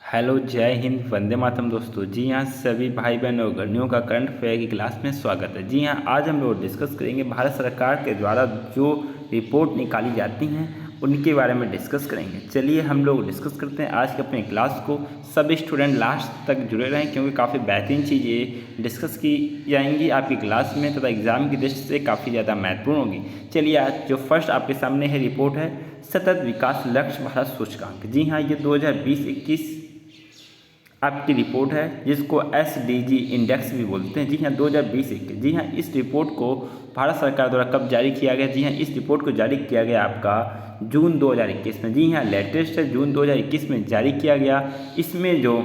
Hello, जय हिंद, वंदे मातरम दोस्तों। जी हाँ, सभी भाई बहनों और गर्मियों का करंट अफेयर की क्लास में स्वागत है। जी हाँ, आज हम लोग डिस्कस करेंगे भारत सरकार के द्वारा जो रिपोर्ट निकाली जाती हैं उनके बारे में डिस्कस करेंगे। चलिए हम लोग डिस्कस करते हैं आज के अपने क्लास को। सभी स्टूडेंट लास्ट तक जुड़े रहें क्योंकि काफ़ी बेहतरीन चीज़ें डिस्कस की जाएंगी आपकी क्लास में तथा एग्ज़ाम की दृष्टि से काफ़ी ज़्यादा महत्वपूर्ण होगी। चलिए आज जो फर्स्ट आपके सामने है रिपोर्ट है सतत विकास लक्ष्य भारत सूचकांक। जी हाँ, ये 2020-21 आपकी रिपोर्ट है जिसको SDG इंडेक्स भी बोलते हैं। जी हाँ, 2020-21। जी हाँ, इस रिपोर्ट को भारत सरकार द्वारा कब जारी किया गया? जी हाँ, इस रिपोर्ट को जारी किया गया आपका जून 2021 में। जी हाँ, लेटेस्ट है, जून 2021 में जारी किया गया। इसमें जो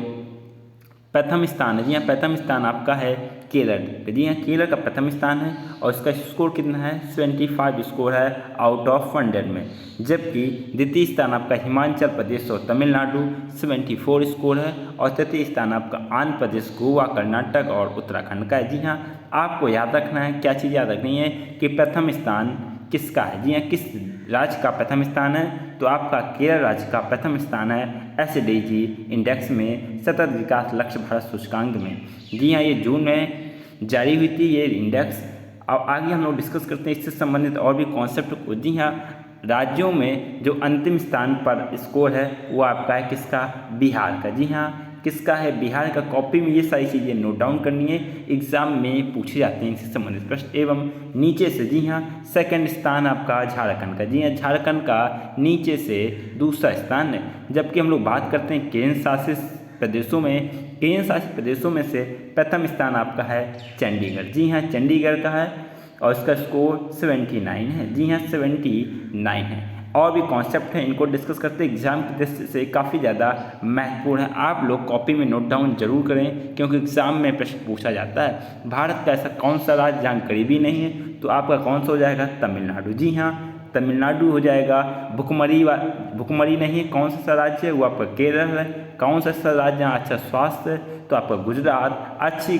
प्रथम स्थान है, जी हाँ, प्रथम स्थान आपका है केरल। जी हाँ, केरल का प्रथम स्थान है और इसका स्कोर कितना है? 75 स्कोर है आउट ऑफ 100 में। जबकि द्वितीय स्थान आपका हिमाचल प्रदेश और तमिलनाडु 74 स्कोर है और तृतीय स्थान आपका आंध्र प्रदेश, गोवा, कर्नाटक और उत्तराखंड का है। जी हाँ, आपको याद रखना है, क्या चीज़ याद रखनी है कि प्रथम स्थान किसका है? जी हाँ, किस राज्य का प्रथम स्थान है? तो आपका केरल राज्य का प्रथम स्थान है SDG इंडेक्स में, सतत विकास लक्ष्य भारत सूचकांक में। जी हाँ, ये जून में जारी हुई थी ये इंडेक्स। अब आगे हम लोग डिस्कस करते हैं इससे संबंधित और भी कॉन्सेप्ट को। जी हाँ, राज्यों में जो अंतिम स्थान पर स्कोर है वो आपका है किसका? बिहार का। जी हाँ, किसका है? बिहार का। कॉपी में ये सारी चीज़ें नोट डाउन करनी है, एग्जाम में पूछे जाते हैं इससे संबंधित प्रश्न। एवं नीचे से, जी हाँ, सेकंड स्थान आपका झारखंड का। जी हाँ, झारखंड का नीचे से दूसरा स्थान है। जबकि हम लोग बात करते हैं केंद्र शासित प्रदेशों में, केंद्र शासित प्रदेशों में से प्रथम स्थान आपका है चंडीगढ़। जी हाँ, चंडीगढ़ का है और इसका स्कोर 79 है। जी हाँ, 79 है। और भी कॉन्सेप्ट हैं, इनको डिस्कस करते हैं, एग्जाम की दृष्टि से काफ़ी ज़्यादा महत्वपूर्ण है। आप लोग कॉपी में नोट डाउन जरूर करें क्योंकि एग्जाम में प्रश्न पूछा जाता है। भारत का ऐसा कौन सा राज्य जहाँ करीबी नहीं है? तो आपका कौन सा हो जाएगा? तमिलनाडु। जी हाँ, तमिलनाडु हो जाएगा। भुखमरी नहीं है, कौन सा राज्य है? वो आपका केरल है। कौन सा राज्य जहाँ अच्छा स्वास्थ्य है? तो आपका गुजरात। अच्छी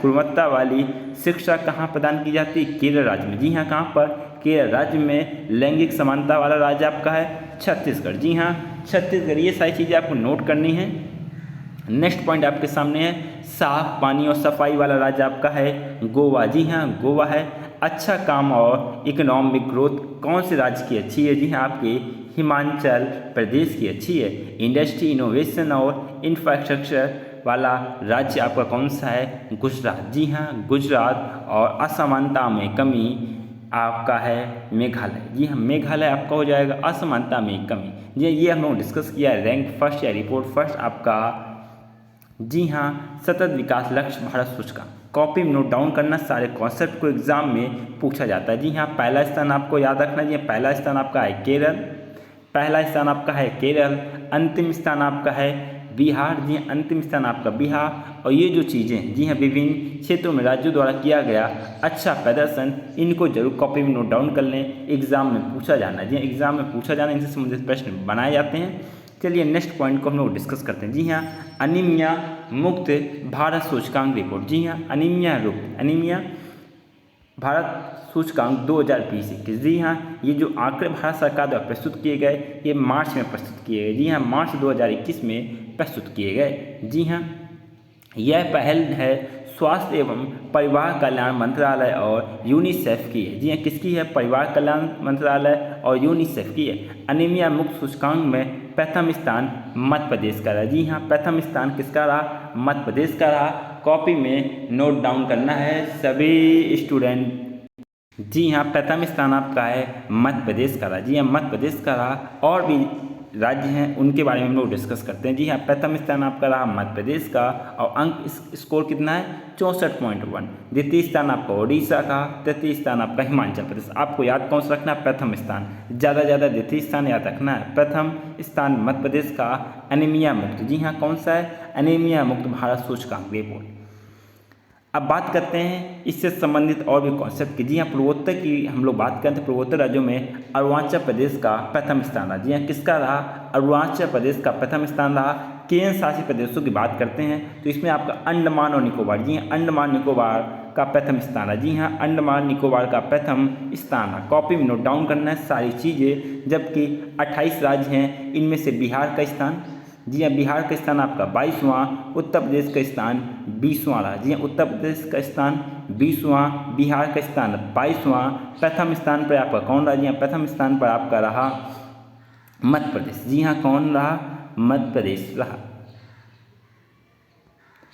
गुणवत्ता वाली शिक्षा कहाँ प्रदान की जाती है? केरल राज्य में। जी हाँ, कहाँ पर? केरल राज्य में। लैंगिक समानता वाला राज्य आपका है छत्तीसगढ़। जी हाँ, छत्तीसगढ़। ये सारी चीज़ें आपको नोट करनी है। नेक्स्ट पॉइंट आपके सामने है साफ पानी और सफाई वाला राज्य आपका है गोवा। जी हाँ, गोवा है। अच्छा काम और इकोनॉमिक ग्रोथ कौन से राज्य की अच्छी है? जी हाँ, आपके हिमाचल प्रदेश की अच्छी है। इंडस्ट्री, इनोवेशन और इंफ्रास्ट्रक्चर वाला राज्य आपका कौन सा है? गुजरात। जी हाँ, गुजरात। और असमानता में कमी आपका है मेघालय। जी हाँ, मेघालय आपका हो जाएगा असमानता में कमी। जी हाँ, ये हम लोग डिस्कस किया है रैंक फर्स्ट या रिपोर्ट फर्स्ट आपका। जी हाँ, सतत विकास लक्ष्य भारत सूचकांक। कॉपी में नोट डाउन करना, सारे कॉन्सेप्ट को एग्जाम में पूछा जाता है। जी हाँ, पहला स्थान आपको याद रखना है। पहला स्थान आपका है केरल। पहला स्थान आपका है केरल। अंतिम स्थान आपका है बिहार। जी, अंतिम स्थान आपका बिहार। और ये जो चीज़ें हैं, जी हाँ, विभिन्न क्षेत्रों में राज्यों द्वारा किया गया अच्छा प्रदर्शन, इनको जरूर कॉपी में नोट डाउन कर लें, एग्जाम में पूछा जाना है। जी, एग्जाम में पूछा जाना, इनसे संबंधित प्रश्न बनाए जाते हैं। चलिए नेक्स्ट पॉइंट को हम लोग डिस्कस करते हैं। जी हाँ, अनीमिया मुक्त भारत सूचकांक रिपोर्ट। जी हाँ, अनीमिया भारत सूचकांक 2020-21। जी हाँ, ये जो आंकड़े भारत सरकार द्वारा प्रस्तुत किए गए ये मार्च में प्रस्तुत किए गए। जी हाँ, मार्च 2021 में प्रस्तुत किए गए। जी हाँ, यह पहल है स्वास्थ्य एवं परिवार कल्याण मंत्रालय और यूनिसेफ की है। जी हाँ, किसकी है? परिवार कल्याण मंत्रालय और यूनिसेफ की है। अनीमिया मुक्त सूचकांक में प्रथम स्थान मध्य प्रदेश का रहा। जी हाँ, प्रथम स्थान किसका रहा? मध्य प्रदेश का रहा। कॉपी में नोट डाउन करना है सभी स्टूडेंट। जी हाँ, प्रथम स्थान आपका है मध्य प्रदेश का रहा। जी हाँ, मध्य प्रदेश का रहा। और भी राज्य हैं उनके बारे में हम लोग डिस्कस करते हैं। जी हाँ, प्रथम स्थान आपका रहा मध्य प्रदेश का और अंक स्कोर कितना है? 64.1। द्वितीय स्थान आपका उड़ीसा का। तृतीय स्थान आपका हिमाचल प्रदेश। आपको याद कौन सा रखना है? प्रथम स्थान। ज़्यादा द्वितीय स्थान याद रखना है। प्रथम स्थान मध्य प्रदेश का। अनीमिया मुक्त। जी हाँ, कौन सा है? अनीमिया मुक्त भारत सूचकांक रिपोर्ट। अब बात करते हैं इससे संबंधित और भी कॉन्सेप्ट की। जी हाँ, पूर्वोत्तर की हम लोग बात करते हैं। पूर्वोत्तर राज्यों में अरुणाचल प्रदेश का प्रथम स्थान रहा। जी हाँ, किसका रहा? अरुणाचल प्रदेश का प्रथम स्थान रहा। केंद्र शासित प्रदेशों की बात करते हैं तो इसमें आपका अंडमान और निकोबार। जी हाँ, अंडमान निकोबार का प्रथम स्थान है। जी हाँ, अंडमान निकोबार का प्रथम स्थान है। कॉपी में नोट डाउन करना है सारी चीज़ें। जबकि 28 राज्य हैं, इनमें से बिहार का स्थान जी हाँ, बिहार का स्थान आपका 22वां, उत्तर प्रदेश का स्थान 20वां रहा। जी हाँ, उत्तर प्रदेश का स्थान 20वां, बिहार का स्थान 22वां। प्रथम स्थान पर आपका कौन रहा? जी हाँ, प्रथम स्थान पर आपका रहा मध्य प्रदेश। जी हाँ, कौन रहा? मध्य प्रदेश रहा।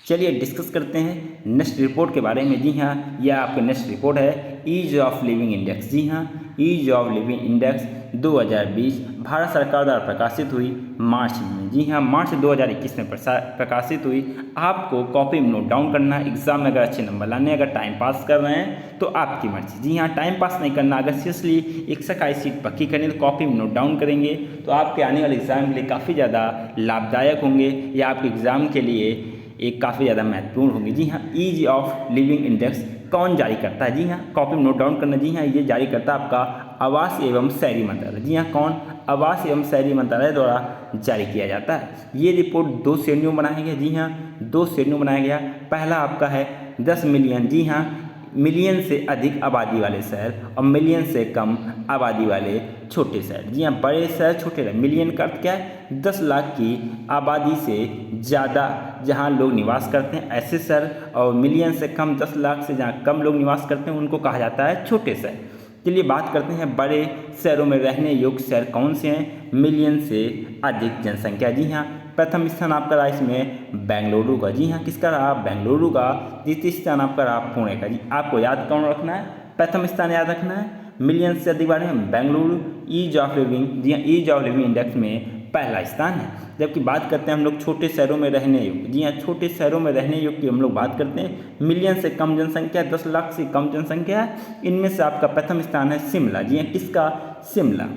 चलिए डिस्कस करते हैं नेक्स्ट रिपोर्ट के बारे में। जी हाँ, यह आपका नेक्स्ट रिपोर्ट है ईज ऑफ लिविंग इंडेक्स। जी हाँ, ease of living index 2020 Bharat सरकार द्वारा प्रकाशित हुई मार्च में। जी हाँ, मार्च 2021 में प्रकाशित हुई। आपको कॉपी में नोट डाउन करना है। एग्जाम में अगर अच्छे नंबर लाने, अगर टाइम पास कर रहे हैं तो आपकी मर्जी। जी हाँ, टाइम पास नहीं करना, अगर सीरियसली 121 सीट पक्की करनी तो कॉपी में नोट डाउन करेंगे तो आपके आने वाले एग्जाम के लिए काफ़ी ज़्यादा लाभदायक होंगे या आपके एग्ज़ाम के लिए एक काफ़ी ज़्यादा महत्वपूर्ण होंगे। जी हाँ, ईज ऑफ लिविंग इंडेक्स कौन जारी करता है? जी हाँ, कॉपी में नोट डाउन करना। जी हाँ, ये जारी करता है आपका आवास एवं शहरी मंत्रालय। जी हाँ, कौन? आवास एवं शहरी मंत्रालय द्वारा जारी किया जाता है। ये रिपोर्ट 2 श्रेणियों में बनाया गया। जी हाँ, 2 श्रेणियों में बनाया गया। पहला आपका है 10 मिलियन। जी हाँ, मिलियन से अधिक आबादी वाले शहर और मिलियन से कम आबादी वाले छोटे शहर। जी हाँ, बड़े शहर छोटे शहर। मिलियन का अर्थ क्या है? 10 लाख की आबादी से ज़्यादा जहाँ लोग निवास करते हैं ऐसे शहर, और मिलियन से कम 10 लाख से जहाँ कम लोग निवास करते हैं उनको कहा जाता है छोटे शहर। चलिए बात करते हैं बड़े शहरों में रहने योग्य शहर कौन से हैं मिलियन से अधिक जनसंख्या। जी हाँ, प्रथम स्थान आपका रहा इसमें बेंगलुरु का। जी हाँ, किसका रहा? बेंगलुरु का। द्वितीय स्थान आपका रहा पुणे का। जी आपको याद कौन रखना है? प्रथम स्थान याद रखना है। मिलियन से अधिक वाले हैं बेंगलुरु। ईज ऑफ लिविंग, जी हाँ, ईज ऑफ लिविंग इंडेक्स में पहला स्थान है। जबकि बात करते हैं हम लोग छोटे शहरों में रहने योग्य। जी हाँ, छोटे शहरों में रहने योग्य की हम लोग बात करते हैं। मिलियन से कम जनसंख्या, 10 लाख से कम जनसंख्या है, इनमें से आपका प्रथम स्थान है शिमला। जी हाँ, किसका? शिमला।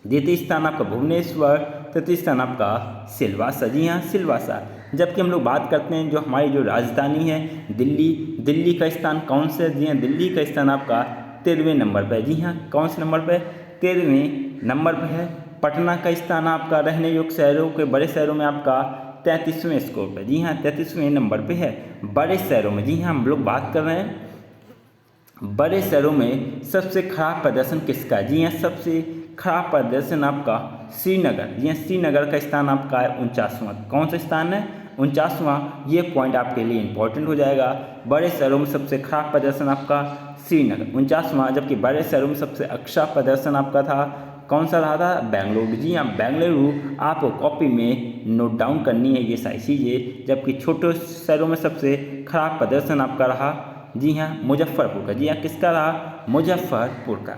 द्वितीय स्थान आपका भुवनेश्वर। तृतीय स्थान आपका सिलवासा। जी हाँ, सिलवासा। जबकि हम लोग बात करते हैं जो हमारी जो राजधानी है दिल्ली, दिल्ली का स्थान कौन सा है? जी हाँ, दिल्ली का स्थान आपका 13वें नंबर पर है। जी हाँ, कौन से नंबर पर? 13वें नंबर पर है। पटना का स्थान आपका रहने योग्य शहरों के बड़े शहरों में आपका 33वें स्कोर पर। जी हाँ, 33वें नंबर पे है बड़े शहरों में। जी हाँ, हम लोग बात कर रहे हैं बड़े शहरों में सबसे खराब प्रदर्शन किसका है? जी हाँ, सबसे खराब प्रदर्शन आपका श्रीनगर। जी हाँ, श्रीनगर का स्थान आपका है 49वां। कौन सा स्थान है? 49वां। ये पॉइंट आपके लिए इंपॉर्टेंट हो जाएगा। बड़े शहरों में सबसे खराब प्रदर्शन आपका श्रीनगर 49वां। जबकि बड़े शहरों में सबसे अच्छा प्रदर्शन आपका था कौन सा रहा था? बेंगलुरु। जी हाँ, बेंगलुरु आपको कॉपी में नोट डाउन करनी है ये सारी चीज़ें। जबकि छोटे शहरों में सबसे खराब प्रदर्शन आपका रहा जी हाँ मुजफ्फरपुर का। जी हाँ, किसका रहा? मुजफ्फरपुर का।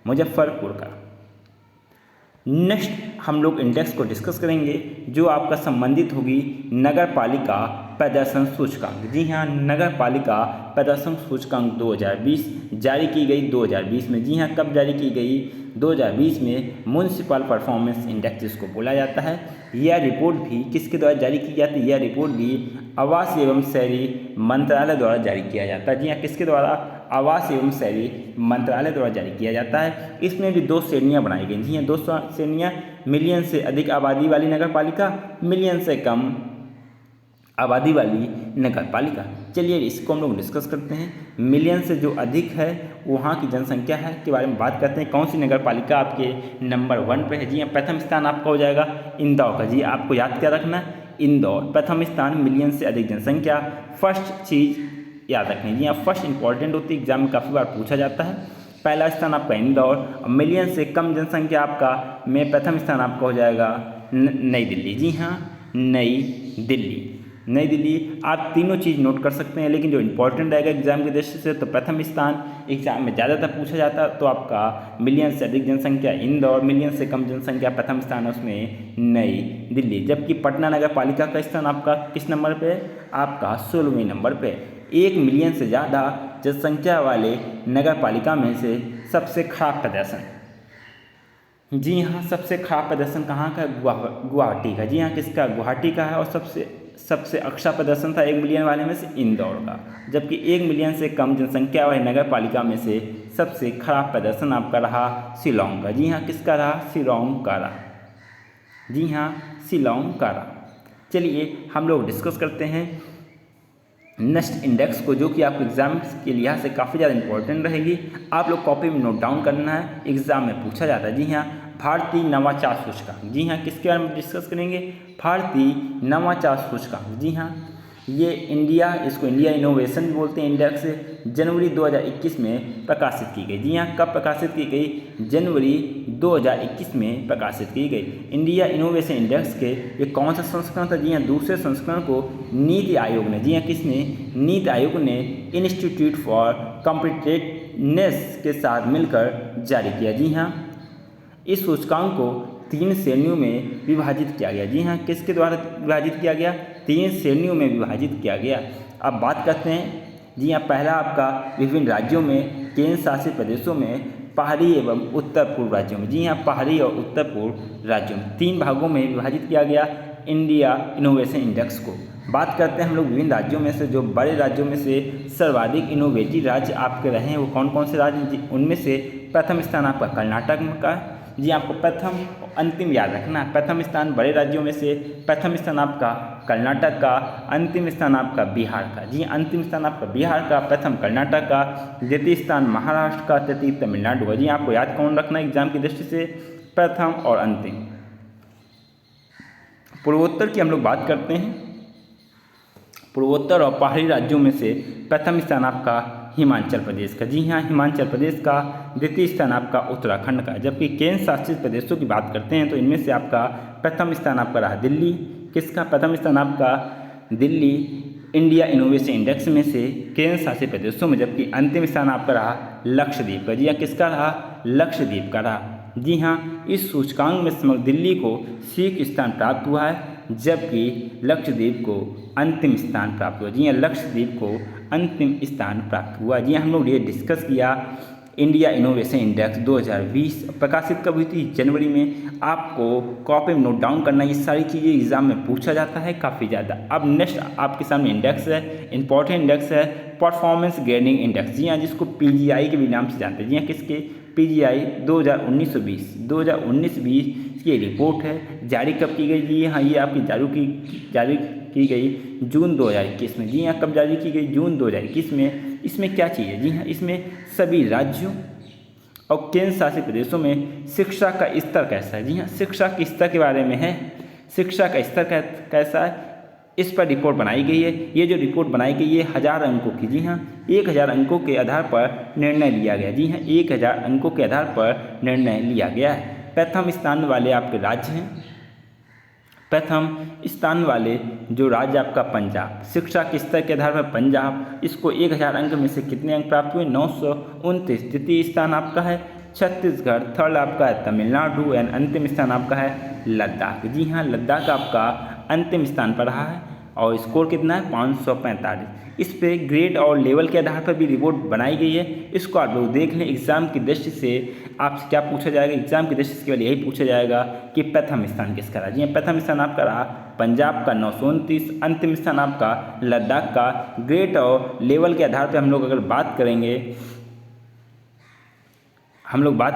मुजफ्फरपुर का। नेक्स्ट हम लोग इंडेक्स को डिस्कस करेंगे जो आपका संबंधित होगी नगर पालिका प्रदर्शन सूचकांक। जी हाँ, नगर पालिका प्रदर्शन सूचकांक 2020 जारी की गई 2020 में। जी हाँ, कब जारी की गई? 2020 में। म्यूनसिपल परफॉर्मेंस इंडेक्स जिसको बोला जाता है। यह रिपोर्ट भी किसके द्वारा जारी की जाती है? यह रिपोर्ट भी आवास एवं शहरी मंत्रालय द्वारा जारी किया जाता है। जी हाँ, किसके द्वारा? आवास एवं शहरी मंत्रालय द्वारा जारी किया जाता है। इसमें भी 2 श्रेणियाँ बनाई गई। जी हाँ, 2 श्रेणियाँ। मिलियन से अधिक आबादी वाली नगर पालिका, मिलियन से कम आबादी वाली नगर पालिका। चलिए इसको हम लोग डिस्कस करते हैं। मिलियन से जो अधिक है वहाँ की जनसंख्या है के बारे में बात करते हैं। कौन सी नगर पालिका आपके नंबर 1 पे है? जी हाँ, प्रथम स्थान आपका हो जाएगा इंदौर का। जी आपको याद क्या रखना है? इंदौर प्रथम स्थान, मिलियन से अधिक जनसंख्या। फर्स्ट चीज़ याद रखनी। जी हाँ, फर्स्ट इंपॉर्टेंट होती है, एग्जाम में काफ़ी बार पूछा जाता है। पहला स्थान आपका इंदौर और मिलियन से कम जनसंख्या आपका में प्रथम स्थान आपका हो जाएगा नई दिल्ली। जी हाँ, नई दिल्ली। नई दिल्ली। आप तीनों चीज़ नोट कर सकते हैं, लेकिन जो इंपॉर्टेंट रहेगा एग्जाम की दृष्टि से तो प्रथम स्थान एग्जाम में ज़्यादातर पूछा जाता है तो आपका मिलियन से अधिक जनसंख्या इंदौर, मिलियन से कम जनसंख्या प्रथम स्थान उसमें नई दिल्ली। जबकि पटना नगर पालिका का स्थान आपका किस नंबर पे? आपका 16वें नंबर पे। 1 मिलियन से ज़्यादा जनसंख्या वाले नगर पालिका में से सबसे खराब प्रदर्शन। जी हाँ, सबसे खराब प्रदर्शन कहाँ का? गुवाहाटी का। जी हाँ, किसका? गुवाहाटी का है। और सबसे अच्छा प्रदर्शन था 1 मिलियन वाले में से इंदौर का। जबकि 1 मिलियन से कम जनसंख्या वाले नगर पालिका में से सबसे खराब प्रदर्शन आपका रहा शिलांग का। जी हाँ, किसका रहा? शिलांग का रहा। जी हाँ, शिलांग का रहा। चलिए हम लोग डिस्कस करते हैं नेक्स्ट इंडेक्स को, जो कि आपके एग्जाम के लिहाज से काफ़ी ज़्यादा इंपॉर्टेंट रहेगी। आप लोग कॉपी में नोट डाउन करना है, एग्जाम में पूछा जाता है। जी हाँ, भारतीय नवाचार सूचकांक। जी हाँ, किसके बारे में डिस्कस करेंगे? भारतीय नवाचार सूचकांक। जी हाँ, ये इसको इंडिया इनोवेशन भी बोलते हैं इंडेक्स, जनवरी 2021 में प्रकाशित की गई। जी हाँ, कब प्रकाशित की गई? जनवरी 2021 में प्रकाशित की गई। इंडिया इनोवेशन इंडेक्स के ये कौन सा संस्करण था? जी हाँ, दूसरे संस्करण को नीति आयोग ने, जी हाँ किसने? नीति आयोग ने इंस्टीट्यूट फॉर कॉम्पिटिटिवनेस के साथ मिलकर जारी किया। जी हाँ, इस सूचकांक को 3 श्रेणियों में विभाजित किया गया। जी हाँ, किसके द्वारा विभाजित किया गया? 3 श्रेणियों में विभाजित किया गया। अब बात करते हैं। जी हाँ, पहला आपका विभिन्न राज्यों में, केंद्र शासित प्रदेशों में, पहाड़ी एवं उत्तर पूर्व राज्यों में। जी हाँ, पहाड़ी और उत्तर पूर्व राज्यों में 3 भागों में विभाजित किया गया इंडिया इनोवेशन इंडेक्स को। बात करते हैं हम लोग विभिन्न राज्यों में से, जो बड़े राज्यों में से सर्वाधिक इनोवेटिव राज्य आपके रहे हैं वो कौन कौन से राज्य? उनमें से प्रथम स्थान आपका कर्नाटक में का है। जी आपको प्रथम अंतिम याद रखना है। प्रथम स्थान बड़े राज्यों में से प्रथम स्थान आपका कर्नाटक का, अंतिम स्थान आपका बिहार का। जी अंतिम स्थान आपका बिहार का, प्रथम कर्नाटक का, द्वितीय स्थान महाराष्ट्र का, तृतीय तमिलनाडु का। जी आपको याद कौन रखना है एग्जाम की दृष्टि से? प्रथम और अंतिम। पूर्वोत्तर की हम लोग बात करते हैं। पूर्वोत्तर और पहाड़ी राज्यों में से प्रथम स्थान आपका हिमाचल प्रदेश का। जी हाँ, हिमाचल प्रदेश का। द्वितीय स्थान आपका उत्तराखंड का। जबकि केंद्र शासित प्रदेशों की बात करते हैं तो इनमें से आपका प्रथम स्थान आपका रहा दिल्ली। किसका प्रथम स्थान आपका? दिल्ली इंडिया इनोवेशन इंडेक्स में से केंद्र शासित प्रदेशों में। जबकि अंतिम स्थान आपका रहा लक्षद्वीप का। जी हाँ, किसका रहा? लक्षद्वीप का रहा। जी हाँ, इस सूचकांक में समग्र दिल्ली को शीर्ष स्थान प्राप्त हुआ है, जबकि लक्षद्वीप को अंतिम स्थान प्राप्त हुआ। जी हाँ, लक्षद्वीप को अंतिम स्थान प्राप्त हुआ। जी हाँ, हम लोग ये डिस्कस किया इंडिया इनोवेशन इंडेक्स 2020 प्रकाशित कब हुई थी? जनवरी में। आपको कॉपी में नोट डाउन करना, ये सारी चीज़ें एग्जाम में पूछा जाता है काफ़ी ज़्यादा। अब नेक्स्ट आपके सामने इंडेक्स है, इंपॉर्टेंट इंडेक्स है परफॉर्मेंस ग्रेडिंग इंडेक्स। जी हाँ, जिसको PGI के भी नाम से जानते हैं। जी हाँ, किसके? PGI 2019-20 की रिपोर्ट है। जारी कब की गई? जी हाँ, ये आपकी जारी की गई जून 2021 में। जी हाँ, कब जारी की गई? जून 2021 में। इसमें क्या चीज़ है? जी हाँ, इसमें सभी राज्यों और केंद्र शासित प्रदेशों में शिक्षा का स्तर कैसा है। जी हाँ, शिक्षा के स्तर के बारे में है। शिक्षा का स्तर कैसा है, इस पर रिपोर्ट बनाई गई है। ये जो रिपोर्ट बनाई गई है 1000 अंकों की। जी हाँ, 1000 अंकों के आधार पर निर्णय लिया गया। जी हाँ, 1000 अंकों के आधार पर निर्णय लिया गया है। प्रथम स्थान वाले आपके राज्य हैं। प्रथम स्थान वाले जो राज्य आपका पंजाब, शिक्षा के स्तर के आधार पर पंजाब, इसको 1000 अंक में से कितने अंक प्राप्त हुए? 929। द्वितीय स्थान आपका है छत्तीसगढ़, थर्ड आपका है तमिलनाडु एंड अंतिम स्थान आपका है लद्दाख। जी हाँ, लद्दाख आपका अंतिम स्थान पर रहा है और स्कोर कितना है? 545। इस पे ग्रेड और लेवल के आधार पर भी रिपोर्ट बनाई गई है। इसको आप लोग देख लें। एग्जाम की दृष्टि से आपसे क्या पूछा जाएगा? एग्जाम की दृष्टि से केवल यही पूछा जाएगा कि प्रथम स्थान किसका रहा। जी हाँ, प्रथम स्थान आपका रहा पंजाब का 929, अंतिम स्थान आपका लद्दाख का। ग्रेड और लेवल के आधार पर हम लोग अगर बात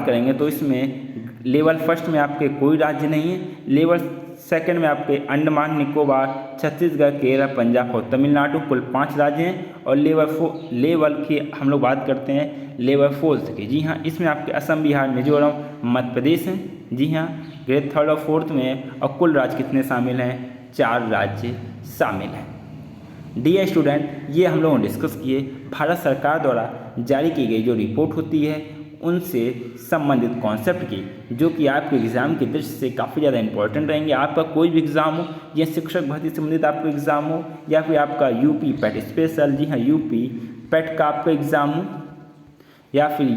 करेंगे तो इसमें लेवल फर्स्ट में आपके कोई राज्य नहीं है। लेवल सेकंड में आपके अंडमान निकोबार, छत्तीसगढ़, केरल, पंजाब और तमिलनाडु, कुल 5 राज्य हैं। और लेवल की हम लोग बात करते हैं लेवल 4 की। जी हाँ, इसमें आपके असम, बिहार, मिजोरम, मध्य प्रदेश हैं। जी हाँ, ग्रेड 3rd और 4th में। और कुल राज्य कितने शामिल हैं? 4 राज्य शामिल हैं। डियर स्टूडेंट, ये हम लोगों ने डिस्कस किए भारत सरकार द्वारा जारी की गई जो रिपोर्ट होती है उनसे संबंधित कॉन्सेप्ट की, जो कि आपके एग्ज़ाम की दृष्टि से काफ़ी ज़्यादा इंपॉर्टेंट रहेंगे। आपका कोई भी एग्ज़ाम हो या शिक्षक भर्ती संबंधित आपका एग्ज़ाम हो या फिर आपका यूपी पैट स्पेशल, जी हाँ यूपी पैट का आपका एग्ज़ाम हो या फिर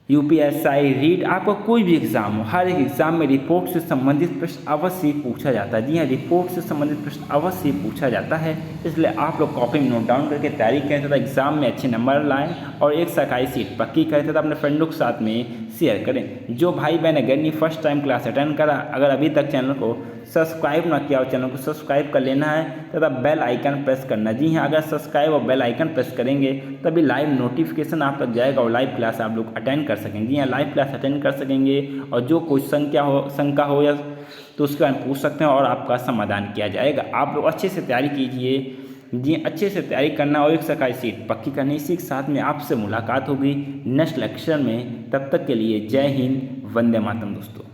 यूपीएसआई रीड, आपका कोई भी एग्ज़ाम हो, हर एक एग्ज़ाम में रिपोर्ट से संबंधित प्रश्न अवश्य पूछा जाता है। जी हाँ, रिपोर्ट से संबंधित प्रश्न अवश्य पूछा जाता है। इसलिए आप लोग कॉपी में नोट डाउन करके तैयारी करें तथा एग्ज़ाम में अच्छे नंबर लाएं और एक सरकारी सीट पक्की करें तथा अपने फ्रेंडों के साथ में शेयर करें। जो भाई बहन अगर नहीं फर्स्ट टाइम क्लास अटेंड करा, अगर अभी तक चैनल को सब्सक्राइब ना किया और चैनल को सब्सक्राइब कर लेना है तथा बेल आइकन प्रेस करना। जी हाँ, अगर सब्सक्राइब और बेल आइकन प्रेस करेंगे तभी लाइव नोटिफिकेशन आप तक जाएगा और लाइव क्लास आप लोग अटेंड कर सकेंगे। जी हाँ, लाइव क्लास अटेंड कर सकेंगे और जो कोई शंका हो या तो उसके बारे में पूछ सकते हैं और आपका समाधान किया जाएगा। आप लोग अच्छे से तैयारी कीजिए, जी अच्छे से तैयारी करना और एक सरकारी सीट पक्की करनी। इसी के साथ में आपसे मुलाकात होगी नेक्स्ट लेक्चर में। तब तक के लिए जय हिंद, वंदे मातरम दोस्तों।